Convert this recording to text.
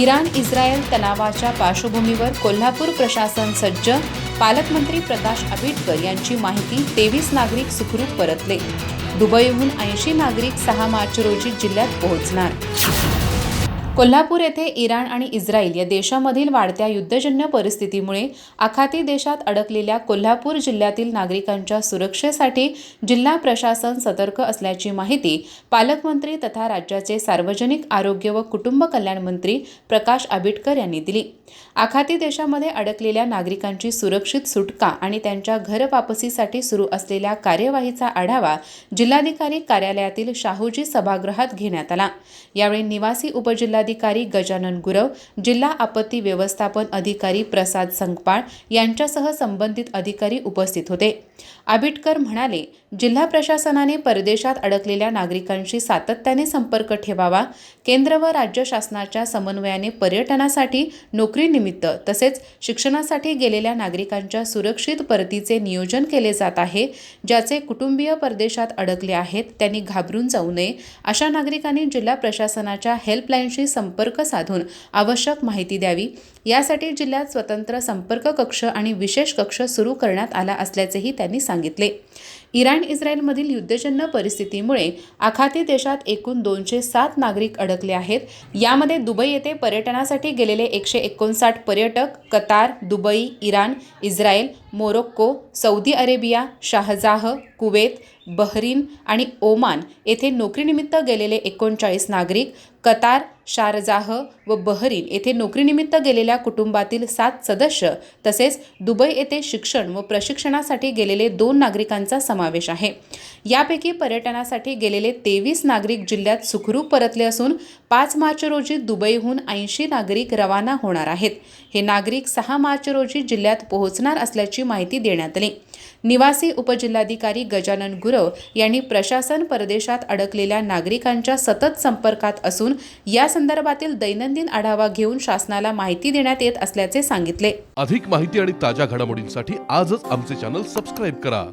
Iran Israel तणावाच्या पार्श्वभूमीवर कोल्हापूर प्रशासन सज्ज. पालकमंत्री प्रकाश आंबेडकर यांची माहिती. 23 नागरिक सुखरूप परतले. दुबईहून 80 नागरिक 6 मार्च रोजी जिल्ह्यात पोहोचणार. कोल्हापूर येथे इराण आणि इस्रायल या देशांमधील वाढत्या युद्धजन्य परिस्थितीमुळे आखाती देशात अडकलेल्या कोल्हापूर जिल्ह्यातील नागरिकांच्या सुरक्षेसाठी जिल्हा प्रशासन सतर्क असल्याची माहिती पालकमंत्री तथा राज्याचे सार्वजनिक आरोग्य व कुटुंब कल्याण मंत्री प्रकाश आंबेडकर यांनी दिली. आखाती देशामध्ये अडकलेल्या नागरिकांची सुरक्षित सुटका आणि त्यांच्या घर वापसीसाठी सुरू असलेल्या कार्यवाहीचा आढावा जिल्हाधिकारी कार्यालयातील शाहूजी सभागृहात घेण्यात आला. यावेळी निवासी उपजिल्हाधिकारी गजानन गुरव, जिल्हा आपत्ती व्यवस्थापन अधिकारी प्रसाद संकपाळ यांच्यासह संबंधित अधिकारी उपस्थित होते. आंबेडकर म्हणाले, जिल्हा प्रशासनाने परदेशात अडकलेल्या नागरिकांशी सातत्याने संपर्क ठेवावा. केंद्र व राज्य शासनाच्या समन्वयाने पर्यटनासाठी, नोकरीनिमित्त तसेच शिक्षणासाठी गेलेल्या नागरिकांच्या सुरक्षित परतीचे नियोजन केले जात आहे. ज्याचे कुटुंबीय परदेशात अडकले आहेत त्यांनी घाबरून जाऊ नये. अशा नागरिकांनी जिल्हा प्रशासनाच्या हेल्पलाईनशी संपर्क साधून आवश्यक माहिती द्यावी. यासाठी जिल्ह्यात स्वतंत्र संपर्क कक्ष आणि विशेष कक्ष सुरू करण्यात आला असल्याचेही त्यांनी सांगितले. इराण इस्रायलमधील युद्धजन्य परिस्थितीमुळे आखाती देशात एकूण 207 नागरिक अडकले आहेत. यामध्ये दुबई येथे पर्यटनासाठी गेलेले 159 पर्यटक, Qatar, Dubai, Iran, Israel, Morocco, Saudi Arabia, Sharjah, Kuwait, Bahrain आणि ओमान येथे नोकरीनिमित्त गेलेले 39 नागरिक, कतार, शारजाह व बहरीन येथे नोकरीनिमित्त गेलेल्या कुटुंबातील 7 सदस्य तसेच दुबई येथे शिक्षण व प्रशिक्षणासाठी गेलेले 2 नागरिकांचा समावेश आहे. यापैकी पर्यटनासाठी गेलेले 23 नागरिक जिल्ह्यात सुखरूप परतले असून 5 मार्च रोजी दुबईहून 80 नागरिक रवाना होणार आहेत. हे नागरिक 6 मार्च रोजी जिल्ह्यात पोहोचणार असल्याची माहिती देण्यात आली. निवासी उपजिल्हाधिकारी गजानन गुरव यांनी प्रशासन परदेशात अडकलेल्या नागरिकांच्या सतत संपर्कात असून या संदर्भातील दैनंदिन आढावा घेऊन शासनाला माहिती देण्यात येत असल्याचे सांगितले. अधिक माहिती आणि ताज्या घडामोडींसाठी आजच आमचे चॅनल सबस्क्राईब करा.